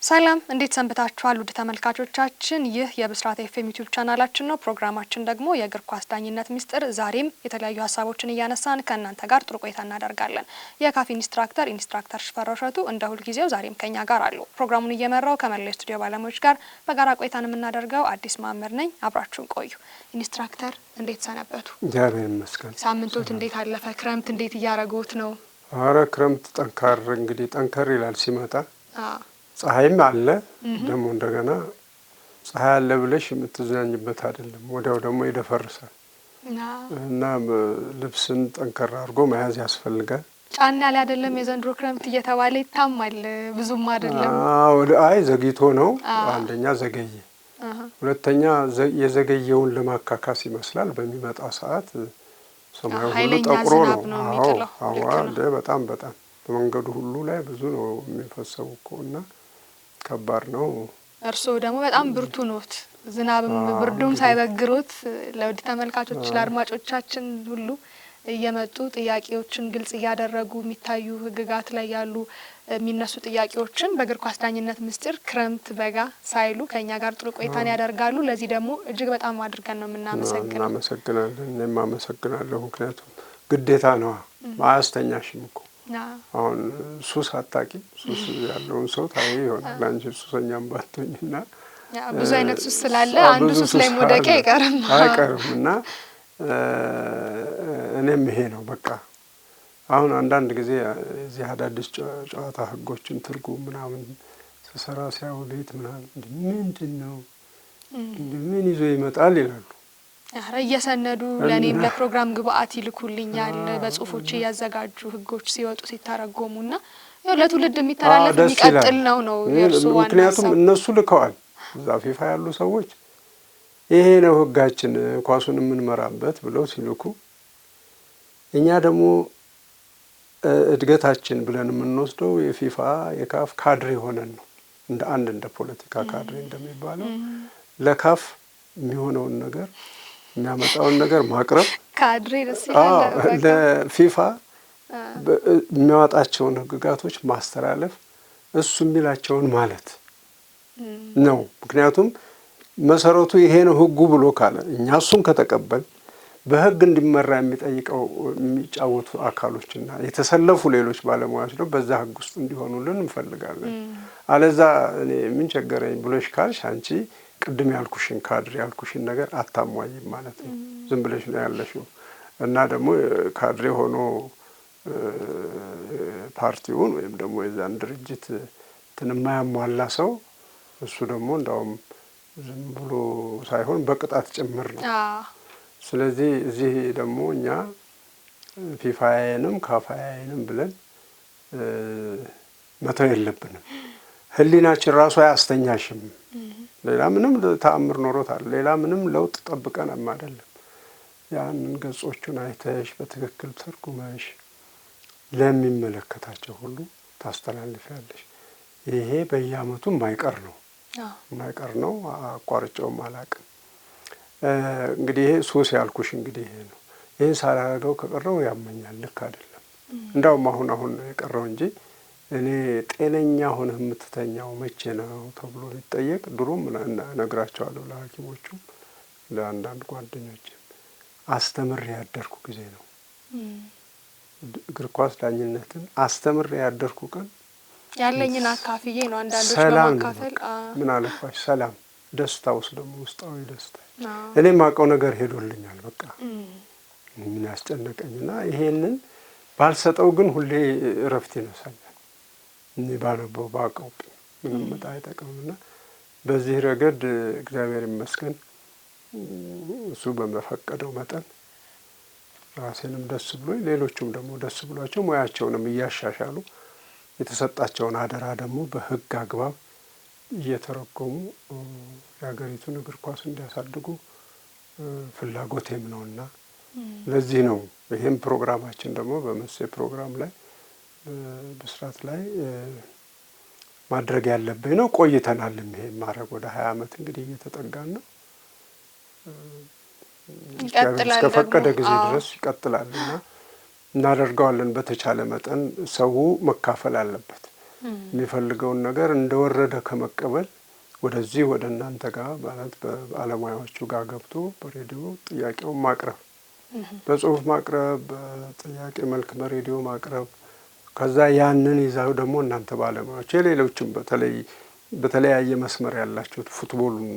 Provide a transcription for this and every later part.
ሰላም እንዴት ሰንብታችኋል ውድ ተመልካቾቻችን ይህ የብስራት ኤፍኤም ዩቲዩብ ቻናላችን ነው ፕሮግራማችን ደግሞ የእግር ኳስ ዳኝነት ሚስጥር ዛሬም የተለያዩ ሀሳቦችን እያነሳን ከእናንተ ጋር ጥሩ ቆይታ እናደርጋለን የካፍ ኢንስትራክተር ሽፈራውሸቱ እንደ ሁሉ ጊዜው ዛሬም ከኛ ጋር አሉ ፕሮግራሙን እየመራው ከመላው ስቱዲዮ ባለሙያዎች ጋር በጋራ ቆይታን የምናደርገው አዲስ ማመር ነኝ አብራችሁን ቆዩ ኢንስትራክተር እንዴት ሰነበቱ እግዚአብሔር ይመስገን ሳምንቶት እንዴት አለፈ ክረምት እንዴት ያያረጉት ነው አረ ክረምት ጠንካር ይላል ሲመጣ ፀሐይም አለ ደሞ እንደገና ፀሐይ አለ ብለሽ የምትዝናኝበት አይደለም ወዲያው ደሞ ይደፈርሳል እና ልብስን ጠንከር አድርጎ መያዝ ያስፈልጋል ጫና ላይ አይደለም የዘንድሮ ክረምት እየተባለ ይታማል ብዙም አይደለም አይ ዘግይቶ ነው አንደኛ ዘገየ ሁለተኛ የዘገየውን ለማካካስ ይመስላል በሚመጣ ሰዓት ሰማዩ ሁሉ ጠቁሮ ነው አዎ በጣም በመንገዱ ሁሉ ላይ ብዙ ነው የሚፈሰውና ከባድ ነው እርሶ ደግሞ በጣም ብርቱ ኖት ዝናብም ብርዱም ሳይበግሩት ለውድ ተመልካቾች ለአድማጮቻችን ሁሉ እየመጡ ጥያቄዎችን ግልጽ ያደረጉ የሚታዩ ህግጋት ላይ ያሉ የሚነሱ ጥያቄዎችን በእግር ኳስ ዳኝነት ምስጢር ክረምት በጋ ሳይሉ ከኛ ጋር ጥሩ ቆይታን ያደርጋሉ ለዚህ ደግሞ እጅግ በጣም አድርገን ነው እናመሰግናለን እኔም አመሰግናለሁ ምክንያቱም ግዴታ ነው ማያስተኛሽም እኮ አሁን ሱስ አጣቂ ሱስ ያለውን ሰው ታይ ይሆናል አንቺ ሱሰኛም ባትሆኝና ብዙ አይነት ሱስ ስላለ አንዱ ሱስ ላይ ወደቀ አይቀርምና እኔም ይሄ ነው በቃ አሁን አንዳንድ ጊዜ እዚህ አዳዲስ ጨዋታ ህጎችን ትርጉም ምናምን ተሰራ ሲያውሉት ምናምን ምንድነው ምን ይዞ ይመጣል ይላሉ አረ እየሰነዱ ለኔም ለፕሮግራም ግብአት ይልኩልኛል በጽሁፎች ያዘጋጁ ህጎች ሲወጡ ሲታረጎሙና ያው ለትውልድ የሚተላለፍ የሚቀጥል ነው የርሱ ዋና ምክንያቱም እነሱ ልከዋል ዛፊፋ ያሉ ሰዎች ይሄ ነው ህጋችን ኳሱን የምንመራበት ብለው ሲልኩ እኛ ደግሞ እድገታችን ብለን የምንወስደው የፊፋ የካፍ ካድሬ ሆነን ነው እንደ ፖለቲካ ካድሬ እንደሚባለው ለካፍ የሚሆነውን ነገር የሚያመጣውን ነገር ማቅረብ ካድሬ ደስይላል ለፊፋ የሚያወጣቸውን ህግጋቶች ማስተላለፍ እሱ የሚላቸውን ማለት ነው ምክንያቱም መሰረቱ ይሄ ነው ህጉ ብሎ ካለ እኛ እሱን ከተቀበል በህግ እንዲመራ የሚጠይቀው የሚጫወቱ አካሎችና የተሰለፉ ሌሎች ባለሙያዎች ነው በዛ ህግ ውስጥ እንዲሆኑልን እንፈልጋለን አለዛ እኔ ምን ቸገረኝ ብለሽ ካልሽ አንቺ ቅድም ያልኩሽን ካድሬ ያልኩሽን ነገር አታሟይም ማለት ነው ዝም ብለሽ ነው ያለሽው እና ደግሞ ካድሬ ሆኖ ፓርቲውን ወይም ደግሞ የዛን ድርጅት ተነማያሟላ ሰው እሱ ደግሞ እንዳውም ዝም ብሎ ሳይሆን በቅጣት ጭምር ነው ስለዚህ እዚህ ደግሞ እኛ ፊፋዬንም ካፋዬንም ብለን መተው የለብንም ህሊናችን ራሱ አያስተኛሽም ሌላ ምንም ተአምር ኖሮታል ሌላ ምንም ለውጥ ጠብቀንም አይደለም ያንን ገጾቹን አይተሽ በትክክል ተርጉመሽ ለሚመለከታቸው ሁሉ ታስተላልፊያለሽ ይሄ በየአመቱ ማይቀር ነው አቋርጬውም አላቅም እንግዲህ ይሄ ሱስ ያልኩሽ እንግዲህ ይሄ ነው ይሄን ሳላደርገው ከቀረው ያመኛል ልክ አይደለም እንዳውም አሁን የቀረው እንጂ እኔ ጤነኛ ሆነ የምትተኛው መቼ ነው ተብሎ ሊጠየቅ ድሮም ነግራቸዋለሁ ለሐኪሞቹ ለአንዳንድ ጓደኞቼ አስተምሬ ያደርኩ ጊዜ ነው እግር ኳስ ዳኝነትን አስተምሬ ያደርኩ ቀን ያለኝን አካፍዬ ነው አንዳንዶች ለማካፈል ምን አለፋሽ ሰላም ደስታ ውስጥ ደግሞ ውስጣዊ ደስታ እኔም ማቀው ነገር ሄዶልኛል በቃ ምን ያስጨነቀኝና ይሄንን ባልሰጠው ግን ሁሌ እረፍት ይነሳኛል እኔ ባነበው ባቀው ምንም መጣ አይጠቅምና በዚህ ረገድ እግዚአብሔር ይመስገን እሱ በመፈቀደው መጠን ራሴንም ደስ ብሎኝ ሌሎቹም ደግሞ ደስ ብሏቸው ሙያቸውንም እያሻሻሉ የተሰጣቸውን አደራ ደግሞ በህግ አግባብ እየተረጎሙ የሀገሪቱን እግር ኳስ እንዲያሳድጉ ፍላጎቴም ነውና ለዚህ ነው ይሄን ፕሮግራማችን ደግሞ በመሴ ፕሮግራም ላይ በስራት ላይ ማድረግ ያለብኝ ነው ቆይተናል ይሄ ማድረግ ወደ 20 አመት እንግዲህ እየተጠጋን ነው እስከፈቀደ ጊዜ ድረስ ይቀጥላልና እናደርጋለን በተቻለ መጠን ሰው መካፈል አለበት የሚፈልገውን ነገር እንደወረደ ከመቀበል ወደዚህ ወደ እናንተ ጋር ማለት በባለሙያዎቹ ጋር ገብቶ በሬዲዮ ጥያቄውን ማቅረብ፣ በጽሁፍ ማቅረብ፣ በጥያቄ መልክ በሬዲዮ ማቅረብ፣ ከዛ ያንን ይዛው ደግሞ እናንተ ባለሙያዎች የሌሎችም በተለያየ መስመር ያላችሁት ፉትቦሉን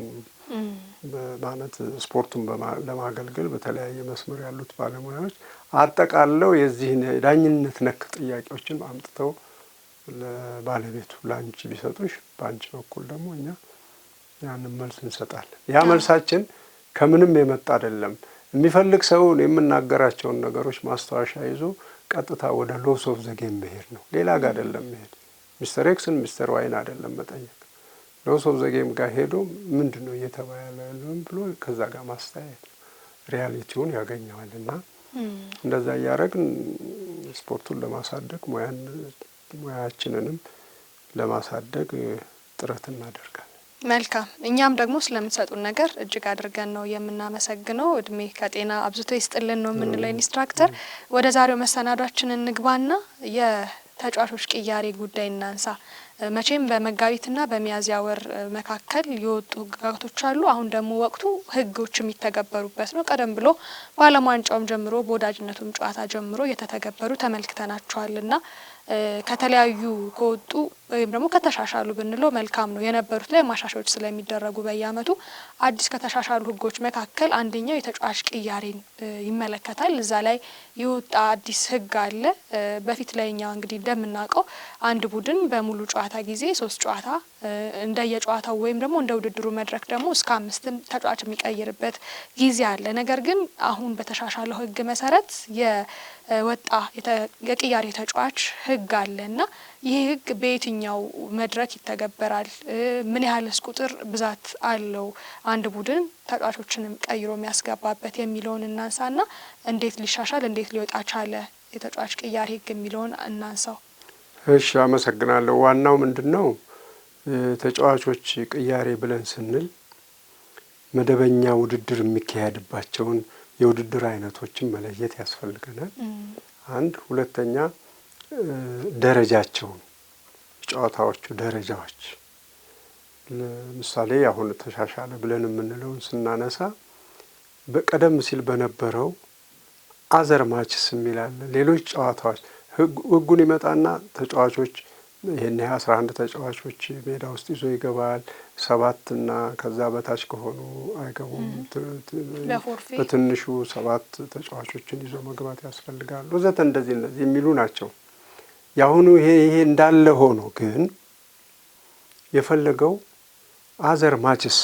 ማለት ስፖርቱን ለማገልገል በተለያየ መስመር ያሉት ባለሙያዎች አጠቃለው የዚህን ዳኝነት ነክ ጥያቄዎችን አምጥተው ለባለቤቱ ላንቺ ቢሰጡሽ በአንቺ በኩል ደግሞ እኛ ያንን መልስ እንሰጣለን። ያ መልሳችን ከምንም የመጣ አይደለም። የሚፈልግ ሰው የምናገራቸውን ነገሮች ማስታወሻ ይዞ ቀጥታ ወደ ሎስ ኦፍ ዘ ጌም መሄድ ነው። ሌላ ጋር አይደለም መሄድ። ሚስተር ኤክስን ሚስተር ዋይን አይደለም መጠየቅ። ሎስ ኦፍ ዘ ጌም ጋር ሄዶ ምንድነው እየተባለ ያለው ብሎ ከዛ ጋር ማስተያየት ነው። ሪያሊቲውን ያገኘዋልና እንደዛ እያደረግን ስፖርቱን ለማሳደግ ሙያችንንም ለማሳደግ ጥረት እናደርጋለን። መልካም። እኛም ደግሞ ስለምትሰጡን ነገር እጅግ አድርገን ነው የምናመሰግነው። እድሜ ከጤና አብዝቶ ይስጥልን ነው የምንለው ኢንስትራክተር። ወደ ዛሬው መሰናዷችን እንግባና የተጫዋቾች ቅያሬ ጉዳይ እናንሳ። መቼም በመጋቢትና በሚያዝያ ወር መካከል የወጡ ህግጋቶች አሉ። አሁን ደግሞ ወቅቱ ህጎች የሚተገበሩበት ነው። ቀደም ብሎ በዓለም ዋንጫውም ጀምሮ በወዳጅነቱም ጨዋታ ጀምሮ የተተገበሩ ተመልክተናቸዋልና ከተለያዩ ከወጡ ወይም ደግሞ ከተሻሻሉ ብንለው መልካም ነው። የነበሩት ላይ ማሻሻያዎች ስለሚደረጉ በየአመቱ አዲስ ከተሻሻሉ ህጎች መካከል አንደኛው የተጫዋች ቅያሬን ይመለከታል። እዛ ላይ የወጣ አዲስ ህግ አለ። በፊት ላይኛው እንግዲህ እንደምናውቀው አንድ ቡድን በሙሉ ጨዋታ ጊዜ 3 ጨዋታ እንደየጨዋታው ወይም ደግሞ እንደ ውድድሩ መድረክ ደግሞ እስከ 5 ተጫዋች የሚቀይርበት ጊዜ አለ። ነገር ግን አሁን በተሻሻለው ህግ መሰረት የወጣ የቅያሬ ተጫዋች ህግ አለና ይህ ህግ በየትኛው መድረክ ይተገበራል? ምን ያህልስ ቁጥር ብዛት አለው አንድ ቡድን ተጫዋቾችንም ቀይሮ የሚያስገባበት የሚለውን እናንሳና እንዴት ሊሻሻል እንዴት ሊወጣ ቻለ የተጫዋች ቅያሬ ህግ የሚለውን እናንሳው። እሺ፣ አመሰግናለሁ። ዋናው ምንድነው ተጫዋቾች ቅያሬ ብለን ስንል መደበኛ ውድድር የሚካሄድባቸውን የውድድር አይነቶችን መለየት ያስፈልገናል። አንድ ሁለተኛ ደረጃቸውን ጨዋታዎቹ ደረጃዎች ለምሳሌ አሁን ተሻሻለ ብለን የምንለውን ስናነሳ በቀደም ሲል በነበረው አዘር ማችስ የሚላል ሌሎች ጨዋታዎች ህጉን ይመጣና ተጫዋቾች ይሄን 11 ተጫዋቾች ሜዳ ውስጥ ይዞ ይገባል። 7 እና ከዛ በታች ከሆኑ አይገቡም። በትንሹ 7 ተጫዋቾችን ይዞ መግባት ያስፈልጋል። ወዘተ እንደዚህ የሚሉ ናቸው። ያሁኑ ይሄ እንዳለ ሆኖ ግን የፈለገው አዘር ማችስ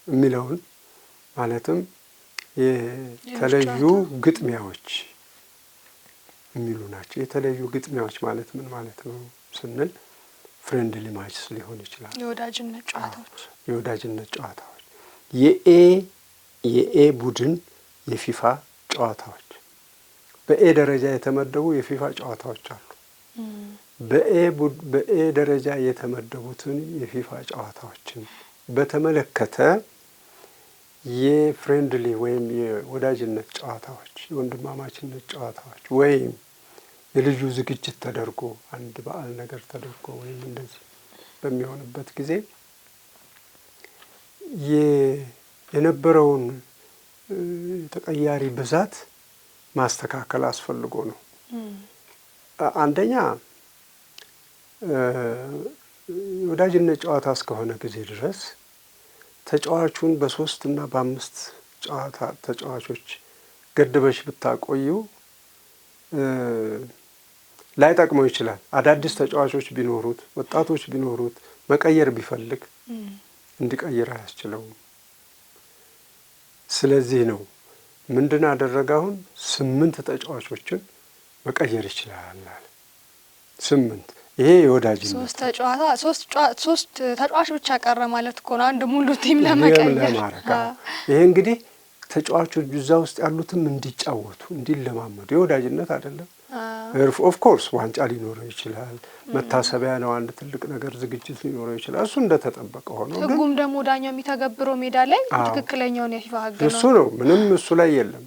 የሚለውን ማለትም የተለዩ ግጥሚያዎች የሚሉ ናቸው። የተለዩ ግጥሚያዎች ማለት ምን ማለት ነው ስንል ፍሬንድሊ ማችስ ሊሆን ይችላል። የወዳጅነት ጨዋታዎች የኤ ቡድን የፊፋ ጨዋታዎች በኤ ደረጃ የተመደቡ የፊፋ ጨዋታዎች አሉ። በኤ ደረጃ የተመደቡትን የፊፋ ጨዋታዎችን በተመለከተ የፍሬንድሊ ወይም የወዳጅነት ጨዋታዎች የወንድማማችነት ጨዋታዎች ወይም የልዩ ዝግጅት ተደርጎ አንድ በዓል ነገር ተደርጎ ወይም እንደዚህ በሚሆንበት ጊዜ የነበረውን ተቀያሪ ብዛት ማስተካከል አስፈልጎ ነው። አንደኛ ወዳጅነት ጨዋታ እስከሆነ ጊዜ ድረስ ተጫዋቹን በ3 እና በ5 ጨዋታ ተጫዋቾች ገድበሽ ብታቆዩ ላይጠቅመው ይችላል። አዳዲስ ተጫዋቾች ቢኖሩት ወጣቶች ቢኖሩት መቀየር ቢፈልግ እንዲቀይር አያስችለውም። ስለዚህ ነው ምንድን አደረገ አሁን 8 ተጫዋቾችን መቀየር ይችላል። 8 ይሄ የወዳጅነት 3 ተጫዋች ብቻ ቀረ ማለት እኮ ነው አንድ ሙሉ ቲም ለመቀየር። ይሄ እንግዲህ ተጫዋቾች እዛ ውስጥ ያሉትም እንዲጫወቱ እንዲለማመዱ የወዳጅነት አይደለም። ኦፍ ኮርስ ዋንጫ ሊኖረው ይችላል። መታሰቢያ ነው። አንድ ትልቅ ነገር ዝግጅት ሊኖረው ይችላል። እሱ እንደተጠበቀ ሆኖ ህጉም ደግሞ ዳኛው የሚተገብረው ሜዳ ላይ ትክክለኛውን የፊፋ ህግ ነው። እሱ ነው ምንም እሱ ላይ የለም።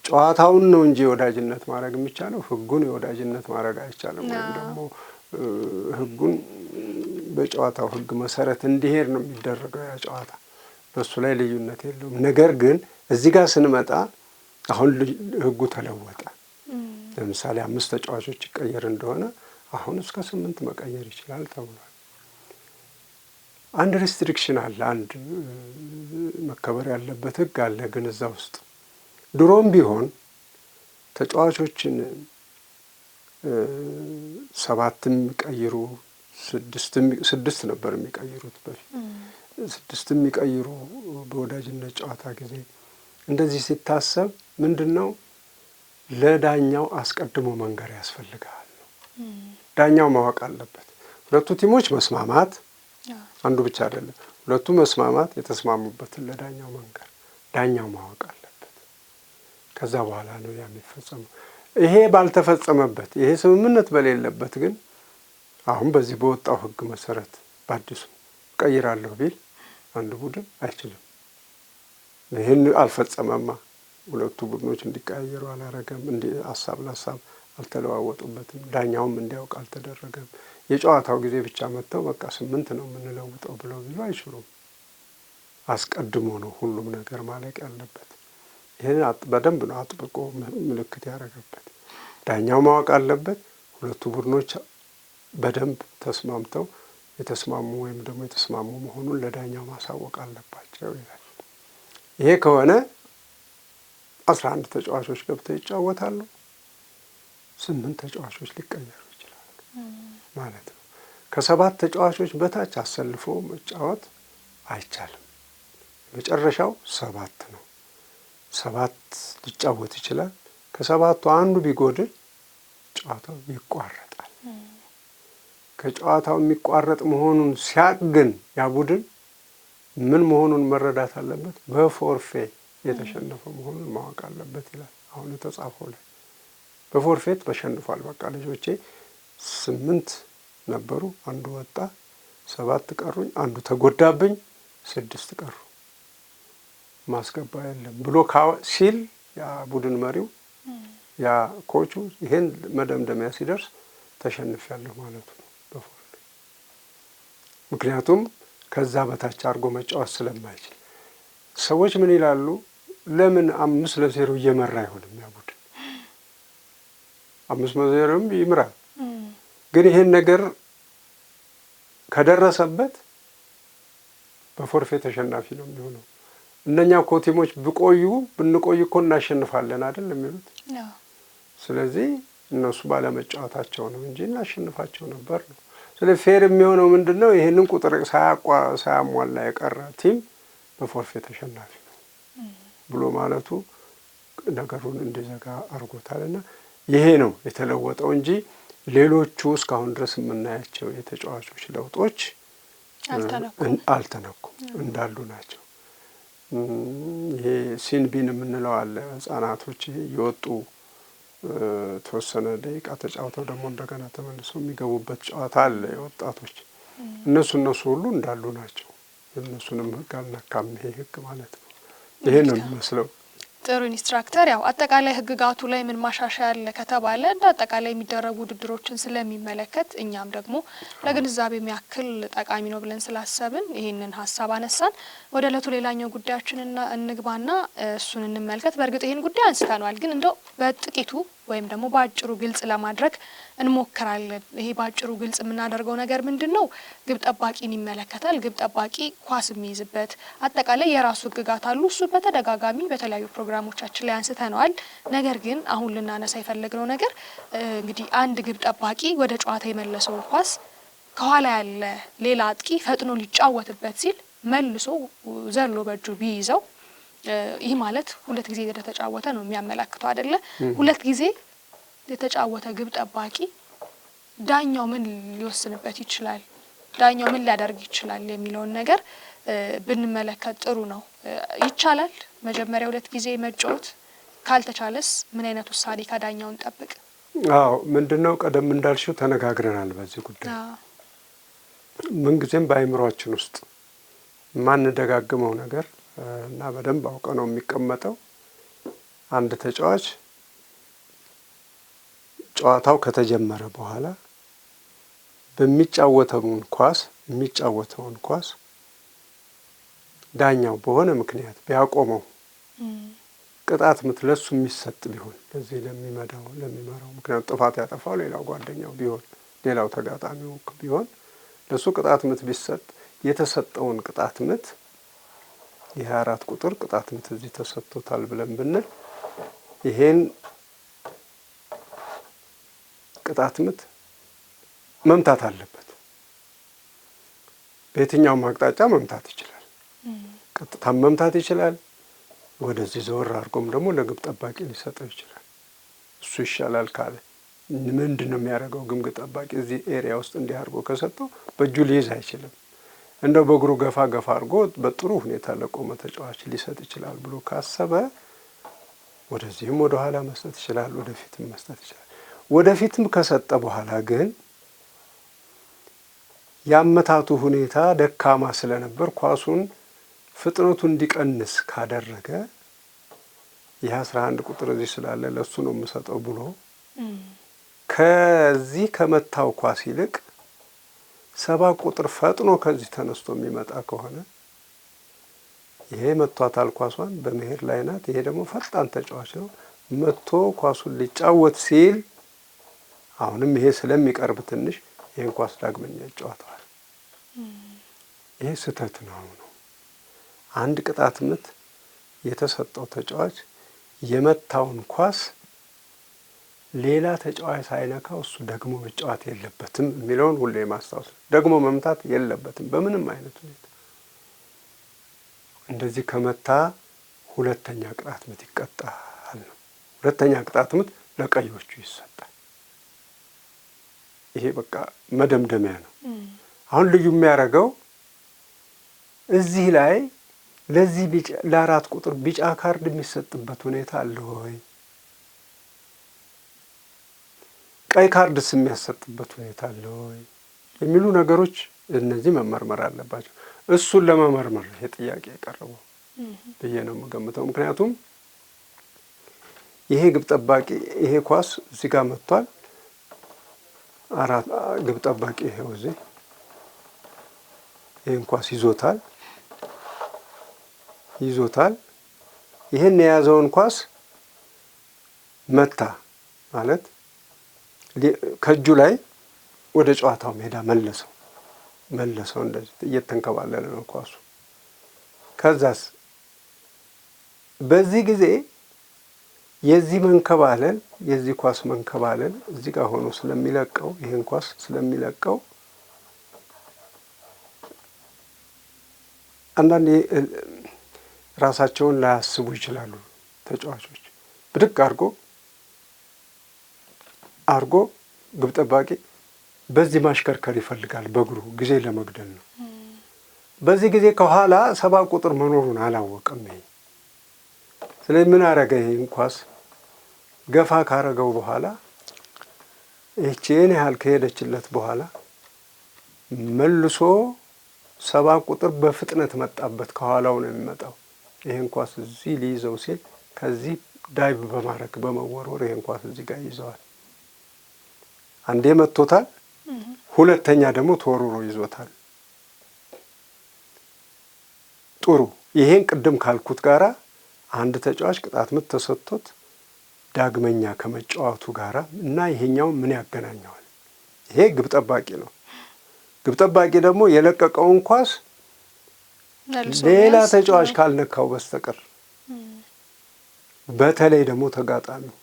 ጨዋታውን ነው እንጂ የወዳጅነት ማድረግ የሚቻለው ህጉን የወዳጅነት ማድረግ አይቻልም። ወይም ደግሞ ህጉን በጨዋታው ህግ መሰረት እንዲሄድ ነው የሚደረገው። ያ ጨዋታ በሱ ላይ ልዩነት የለውም። ነገር ግን እዚህ ጋር ስንመጣ አሁን ህጉ ተለወጠ። ለምሳሌ 5 ተጫዋቾች ይቀየር እንደሆነ አሁን እስከ 8 መቀየር ይችላል ተብሏል። አንድ ሪስትሪክሽን አለ፣ አንድ መከበር ያለበት ህግ አለ። ግን እዛ ውስጥ ድሮም ቢሆን ተጫዋቾችን 7 የሚቀይሩ 6 ነበር የሚቀይሩት በፊት 6 የሚቀይሩ በወዳጅነት ጨዋታ ጊዜ እንደዚህ ሲታሰብ ምንድነው ለዳኛው አስቀድሞ መንገር ያስፈልጋል። ዳኛው ማወቅ አለበት። ሁለቱ ቲሞች መስማማት አንዱ ብቻ አይደለም፣ ሁለቱ መስማማት የተስማሙበትን ለዳኛው መንገር፣ ዳኛው ማወቅ አለበት። ከዛ በኋላ ነው ያ የሚፈጸመው። ይሄ ባልተፈጸመበት፣ ይሄ ስምምነት በሌለበት ግን አሁን በዚህ በወጣው ህግ መሰረት በአዲሱ ቀይራለሁ ቢል አንድ ቡድን አይችልም። ይሄን አልፈጸመማ። ሁለቱ ቡድኖች እንዲቀያየሩ አላረገም። ሀሳብ ለሀሳብ አልተለዋወጡበትም። ዳኛውም እንዲያውቅ አልተደረገም። የጨዋታው ጊዜ ብቻ መጥተው በቃ 8 ነው የምንለውጠው ብለው ቢሉ አይችሉም። አስቀድሞ ነው ሁሉም ነገር ማለቅ ያለበት። ይሄን በደንብ ነው አጥብቆ ምልክት ያደረገበት። ዳኛው ማወቅ አለበት። ሁለቱ ቡድኖች በደንብ ተስማምተው የተስማሙ ወይም ደግሞ የተስማሙ መሆኑን ለዳኛው ማሳወቅ አለባቸው ይላል። ይሄ ከሆነ 11 ተጫዋቾች ገብተው ይጫወታሉ። 8 ተጫዋቾች ሊቀየሩ ይችላሉ ማለት ነው። ከ7 ተጫዋቾች በታች አሰልፎ መጫወት አይቻልም። መጨረሻው 7 ነው። 7 ሊጫወት ይችላል። ከ7ቱ አንዱ ቢጎድል ጨዋታው ይቋረጣል። ከጨዋታው የሚቋረጥ መሆኑን ሲያቅ ግን ያ ቡድን ምን መሆኑን መረዳት አለበት። በፎርፌ የተሸነፈ መሆኑን ማወቅ አለበት ይላል አሁን የተጻፈው ላይ። በፎርፌት ተሸንፏል። በቃ ልጆቼ 8 ነበሩ፣ አንዱ ወጣ፣ 7 ቀሩኝ፣ አንዱ ተጎዳብኝ፣ 6 ቀሩ፣ ማስገባ የለም ብሎ ሲል ያ ቡድን መሪው ያ ኮቹ ይሄን መደምደሚያ ሲደርስ ተሸንፊያለሁ ማለቱ ነው በፎርፌ። ምክንያቱም ከዛ በታች አድርጎ መጫወት ስለማይችል ሰዎች ምን ይላሉ? ለምን 5-0 እየመራ አይሆንም ያ ቡድን? 5-0 ይምራል። ግን ይሄን ነገር ከደረሰበት በፎርፌ ተሸናፊ ነው የሚሆነው። እነኛ እኮ ቲሞች ብንቆይ እኮ እናሸንፋለን አይደል የሚሉት። ስለዚህ እነሱ ባለመጫወታቸው ነው እንጂ እናሸንፋቸው ነበር ነው። ስለዚህ ፌር የሚሆነው ምንድነው? ይሄንን ቁጥር ሳያሟላ የቀረ ቲም በፎርፌ ተሸናፊ ነው ብሎ ማለቱ ነገሩን እንዲዘጋ አድርጎታልና ይሄ ነው የተለወጠው እንጂ ሌሎቹ እስካሁን ድረስ የምናያቸው የተጫዋቾች ለውጦች አልተነኩም እንዳሉ ናቸው። ይሄ ሲንቢን የምንለው አለ። ህጻናቶች የወጡ ተወሰነ ደቂቃ ተጫውተው ደግሞ እንደገና ተመልሰው የሚገቡበት ጨዋታ አለ የወጣቶች። እነሱ ሁሉ እንዳሉ ናቸው። እነሱንም ህግ አልነካም ይሄ ህግ ማለት ነው። ይሄ ነው የሚመስለው። ጥሩ ኢንስትራክተር፣ ያው አጠቃላይ ህግጋቱ ላይ ምን ማሻሻያ አለ ከተባለ እንደ አጠቃላይ የሚደረጉ ውድድሮችን ስለሚመለከት እኛም ደግሞ ለግንዛቤ የሚያክል ጠቃሚ ነው ብለን ስላሰብን ይሄንን ሀሳብ አነሳን። ወደ ዕለቱ ሌላኛው ጉዳያችን እንግባና እሱን እንመልከት። በእርግጥ ይሄን ጉዳይ አንስተናል፣ ግን እንደው በጥቂቱ ወይም ደግሞ ባጭሩ ግልጽ ለማድረግ እንሞክራለን። ይሄ ባጭሩ ግልጽ የምናደርገው ነገር ምንድነው? ግብ ጠባቂን ይመለከታል። ግብ ጠባቂ ኳስ የሚይዝበት አጠቃላይ የራሱ ህግጋት አሉ። እሱ በተደጋጋሚ በተለያዩ ፕሮግራሞቻችን ላይ አንስተናል። ነገር ግን አሁን ልናነሳ የፈለግነው ነገር እንግዲህ አንድ ግብ ጠባቂ ወደ ጨዋታ የመለሰው ኳስ ከኋላ ያለ ሌላ አጥቂ ፈጥኖ ሊጫወትበት ሲል መልሶ ዘሎ በእጁ ቢይዘው ይህ ማለት 2 ጊዜ የተጫወተ ነው የሚያመላክተው አይደለ? 2 ጊዜ የተጫወተ ግብ ጠባቂ ዳኛው ምን ሊወስንበት ይችላል፣ ዳኛው ምን ሊያደርግ ይችላል የሚለውን ነገር ብንመለከት ጥሩ ነው። ይቻላል መጀመሪያ 2 ጊዜ መጫወት? ካልተቻለስ ምን አይነት ውሳኔ ከዳኛው እንጠብቅ? አዎ ምንድነው ቀደም እንዳልሽው ተነጋግረናል በዚህ ጉዳይ። ምንጊዜም በአይምሮአችን ውስጥ ማን ደጋግመው ነገር እና በደንብ አውቀ ነው የሚቀመጠው። አንድ ተጫዋች ጨዋታው ከተጀመረ በኋላ የሚጫወተውን ኳስ ዳኛው በሆነ ምክንያት ቢያቆመው ቅጣት ምት ለሱ የሚሰጥ ቢሆን ለዚህ ለሚመራው ምክንያቱም ጥፋት ያጠፋው ሌላው ጓደኛው ቢሆን ሌላው ተጋጣሚው ቢሆን ለሱ ቅጣት ምት ቢሰጥ የተሰጠውን ቅጣት ምት የ24 ቁጥር ቅጣት ምት እዚህ ተሰጥቶታል ብለን ብንል ይሄን ቅጣት ምት መምታት አለበት። በየትኛውም አቅጣጫ መምታት ይችላል። ቀጥታም መምታት ይችላል። ወደዚህ ዘወር አድርጎም ደግሞ ለግብ ጠባቂ ሊሰጠው ይችላል። እሱ ይሻላል ካለ ምንድን ነው የሚያደርገው? ግብ ጠባቂ እዚህ ኤሪያ ውስጥ እንዲህ አድርጎ ከሰጠው በእጁ ሊይዝ አይችልም። እንደው በእግሩ ገፋ አድርጎ በጥሩ ሁኔታ ለቆመ ተጫዋች ሊሰጥ ይችላል ብሎ ካሰበ ወደዚህም ወደ ኋላ መስጠት ይችላል፣ ወደፊትም መስጠት ይችላል። ወደፊትም ከሰጠ በኋላ ግን ያመታቱ ሁኔታ ደካማ ስለነበር ኳሱን ፍጥነቱ እንዲቀንስ ካደረገ ይህ 11 ቁጥር እዚህ ስላለ ለሱ ነው የምሰጠው ብሎ ከዚህ ከመታው ኳስ ይልቅ 7 ቁጥር ፈጥኖ ከዚህ ተነስቶ የሚመጣ ከሆነ ይሄ መቷታል፣ ኳሷን በመሄድ ላይ ናት። ይሄ ደግሞ ፈጣን ተጫዋች ነው። መቶ ኳሱን ሊጫወት ሲል አሁንም ይሄ ስለሚቀርብ ትንሽ ይሄን ኳስ ዳግመኛ ይጫወተዋል። ይሄ ስህተት ነው። አንድ ቅጣት ምት የተሰጠው ተጫዋች የመታውን ኳስ ሌላ ተጫዋች ሳይነካው እሱ ደግሞ መጫወት የለበትም የሚለውን ሁሌ ማስታወስ። ደግሞ መምታት የለበትም በምንም አይነት ሁኔታ። እንደዚህ ከመታ ሁለተኛ ቅጣት ምት ይቀጣል ነው። ሁለተኛ ቅጣት ምት ለቀዮቹ ይሰጣል። ይሄ በቃ መደምደሚያ ነው። አሁን ልዩ የሚያደርገው እዚህ ላይ ለዚህ ለ4 ቁጥር ቢጫ ካርድ የሚሰጥበት ሁኔታ አለ ወይ? ቀይ ካርድስ የሚያሰጥበት ሁኔታ አለ ወይ? የሚሉ ነገሮች እነዚህ መመርመር አለባቸው። እሱን ለመመርመር ይሄ ጥያቄ የቀረበው ብዬ ነው የምገምተው። ምክንያቱም ይሄ ግብ ጠባቂ ይሄ ኳስ እዚህ ጋር መጥቷል። ግብ ጠባቂ ይሄው እዚህ ይሄን ኳስ ይዞታል። ይሄን የያዘውን ኳስ መታ ማለት ከእጁ ላይ ወደ ጨዋታው ሜዳ መለሰው እንደዚህ እየተንከባለለ ነው ኳሱ። ከዛስ በዚህ ጊዜ የዚህ መንከባለል የዚህ ኳስ መንከባለል እዚህ ጋር ሆኖ ስለሚለቀው ይሄን ኳስ ስለሚለቀው አንዳንዴ ራሳቸውን ላያስቡ ይችላሉ ተጫዋቾች። ብድቅ አርጎ ግብ ጠባቂ በዚህ ማሽከርከር ይፈልጋል፣ በእግሩ ጊዜ ለመግደል ነው። በዚህ ጊዜ ከኋላ 7 ቁጥር መኖሩን አላወቀም። ይሄ ስለዚህ ምን አረገ? ይሄን ኳስ ገፋ ካረገው በኋላ ይህችን ያህል ከሄደችለት በኋላ መልሶ 7 ቁጥር በፍጥነት መጣበት። ከኋላው ነው የሚመጣው። ይሄን ኳስ እዚህ ሊይዘው ሲል ከዚህ ዳይቭ በማድረግ በመወርወር ይሄን ኳስ እዚህ ጋር ይዘዋል። አንዴ መቶታል፣ ሁለተኛ ደግሞ ተወርውሮ ይዞታል። ጥሩ። ይሄን ቅድም ካልኩት ጋራ አንድ ተጫዋች ቅጣት ምት ተሰጥቶት ዳግመኛ ከመጫወቱ ጋራ እና ይሄኛው ምን ያገናኘዋል? ይሄ ግብ ጠባቂ ነው። ግብ ጠባቂ ደግሞ የለቀቀውን ኳስ ሌላ ተጫዋች ካልነካው በስተቀር በተለይ ደግሞ ተጋጣሚው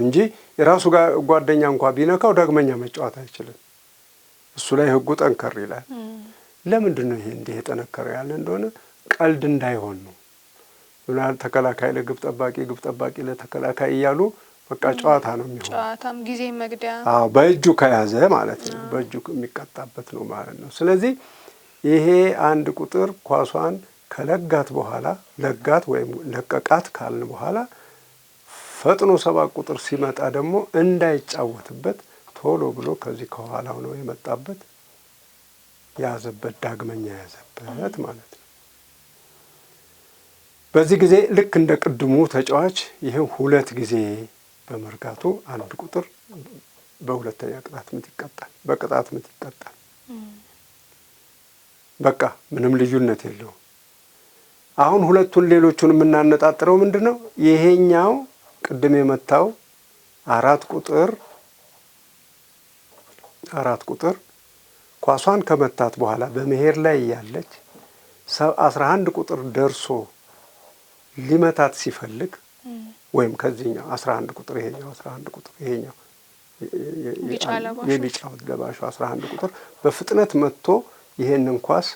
እንጂ የራሱ ጓደኛ እንኳን ቢነካው ዳግመኛ መጫወት አይችልም። እሱ ላይ ሕጉ ጠንከር ይላል። ለምንድን ነው ይሄ እንዲህ የጠነከረው ያለ እንደሆነ ቀልድ እንዳይሆን ነው። ተከላካይ ለግብ ጠባቂ፣ ግብ ጠባቂ ለተከላካይ እያሉ በቃ ጨዋታ ነው የሚሆነው። ጨዋታም ጊዜ መግደያ። በእጁ ከያዘ ማለት ነው፣ በእጁ የሚቀጣበት ነው ማለት ነው። ስለዚህ ይሄ 1 ቁጥር ኳሷን ከለጋት በኋላ ለጋት ወይም ለቀቃት ካልን በኋላ ፈጥኖ 7 ቁጥር ሲመጣ ደግሞ እንዳይጫወትበት ቶሎ ብሎ ከዚህ ከኋላው ነው የመጣበት፣ ያዘበት፣ ዳግመኛ ያዘበት ማለት ነው። በዚህ ጊዜ ልክ እንደ ቅድሙ ተጫዋች ይህን 2 ጊዜ በመርጋቱ 1 ቁጥር በሁለተኛ ቅጣት ምት ይቀጣል፣ በቅጣት ምት ይቀጣል። በቃ ምንም ልዩነት የለውም። አሁን ሁለቱን ሌሎቹን የምናነጣጥረው ምንድነው? ይሄኛው ቅድም የመታው አራት ቁጥር ኳሷን ከመታት በኋላ በመሄድ ላይ ያለች 11 ቁጥር ደርሶ ሊመታት ሲፈልግ ወይም ከዚህኛው 11 ቁጥር ይሄኛው 11 ቁጥር ይሄኛው የቢጫው ለባሹ 11 ቁጥር በፍጥነት መጥቶ ይሄንን ኳስ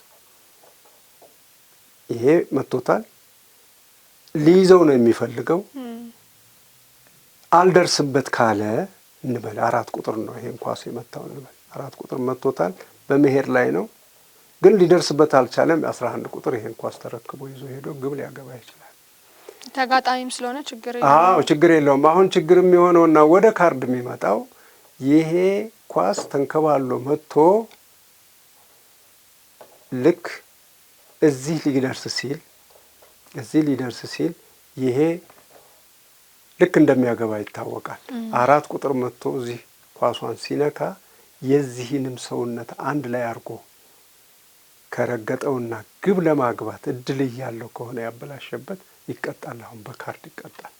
ይሄ መቶታል፣ ሊይዘው ነው የሚፈልገው። አልደርስበት ካለ እንበል 4 ቁጥር ነው ይሄን ኳስ የመታው እንበል 4 ቁጥር መቶታል፣ በመሄድ ላይ ነው ግን ሊደርስበት አልቻለም። 11 ቁጥር ይሄን ኳስ ተረክቦ ይዞ ሄዶ ግብ ሊያገባ ይችላል። ተጋጣሚም ስለሆነ ችግር የለውም። አዎ ችግር የለውም። አሁን ችግር የሚሆነውና ወደ ካርድ የሚመጣው ይሄ ኳስ ተንከባሎ መጥቶ ልክ እዚህ ሊደርስ ሲል ይሄ ልክ እንደሚያገባ ይታወቃል። 4 ቁጥር መጥቶ እዚህ ኳሷን ሲነካ የዚህንም ሰውነት አንድ ላይ አድርጎ ከረገጠውና ግብ ለማግባት እድል እያለው ከሆነ ያበላሸበት ይቀጣል። አሁን በካርድ ይቀጣል።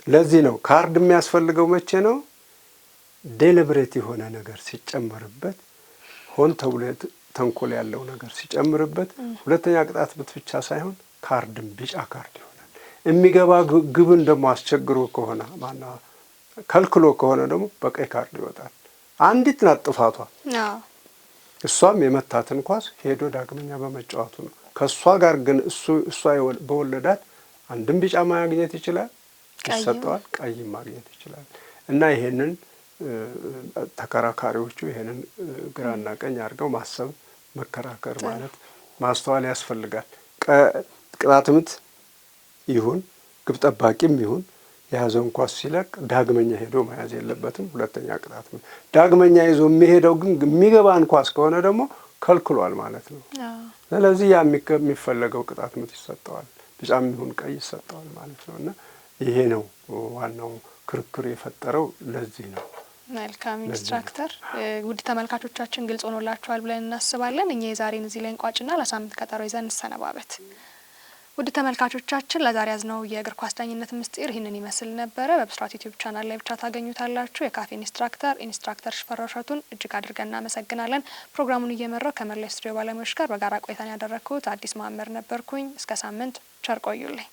ለዚህ ነው ካርድ የሚያስፈልገው። መቼ ነው? ዴሊብሬት የሆነ ነገር ሲጨመርበት፣ ሆን ተብሎ ተንኮል ያለው ነገር ሲጨምርበት፣ ሁለተኛ ቅጣት ምት ብቻ ሳይሆን ካርድም ቢጫ ካርድ ይሆናል። የሚገባ ግብን ደግሞ አስቸግሮ ከሆነ ከልክሎ ከሆነ ደግሞ በቀይ ካርድ ይወጣል። አንዲት ናት ጥፋቷ። እሷም የመታትን ኳስ ሄዶ ዳግመኛ በመጫወቱ ነው። ከእሷ ጋር ግን እሷ በወለዳት አንድም ቢጫ ማግኘት ይችላል፣ ይሰጠዋል፣ ቀይም ማግኘት ይችላል። እና ይሄንን ተከራካሪዎቹ ይሄንን ግራና ቀኝ አድርገው ማሰብ መከራከር ማለት ማስተዋል ያስፈልጋል። ቅጣት ምት ይሁን ግብ ጠባቂም ይሁን የያዘውን ኳስ ሲለቅ ዳግመኛ ሄዶ መያዝ የለበትም። ሁለተኛ ቅጣት ምት ዳግመኛ ይዞ የሚሄደው ግን የሚገባን ኳስ ከሆነ ደግሞ ከልክሏል ማለት ነው። ስለዚህ ያ የሚፈለገው ቅጣት ምት ይሰጠዋል፣ ቢጫም ይሁን ቀይ ይሰጠዋል ማለት ነው። እና ይሄ ነው ዋናው ክርክር የፈጠረው ለዚህ ነው። መልካም ኢንስትራክተር፣ ውድ ተመልካቾቻችን ግልጽ ሆኖላችኋል ብለን እናስባለን። እኛ የዛሬን እዚህ ላይ እንቋጭና ለሳምንት ቀጠሮ ይዘን እንሰነባበት። ውድ ተመልካቾቻችን ለዛሬ ያዝነው የእግር ኳስ ዳኝነት ምስጢር ይህንን ይመስል ነበረ። በብስራት ዩቲዩብ ቻናል ላይ ብቻ ታገኙታላችሁ። የካፌ ኢንስትራክተር ሽፈራው እሸቱን እጅግ አድርገን እናመሰግናለን። ፕሮግራሙን እየመራው ከመላ ስቱዲዮ ባለሙያዎች ጋር በጋራ ቆይታን ያደረግኩት አዲስ ማመር ነበርኩኝ። እስከ ሳምንት ቸር ቆዩልኝ።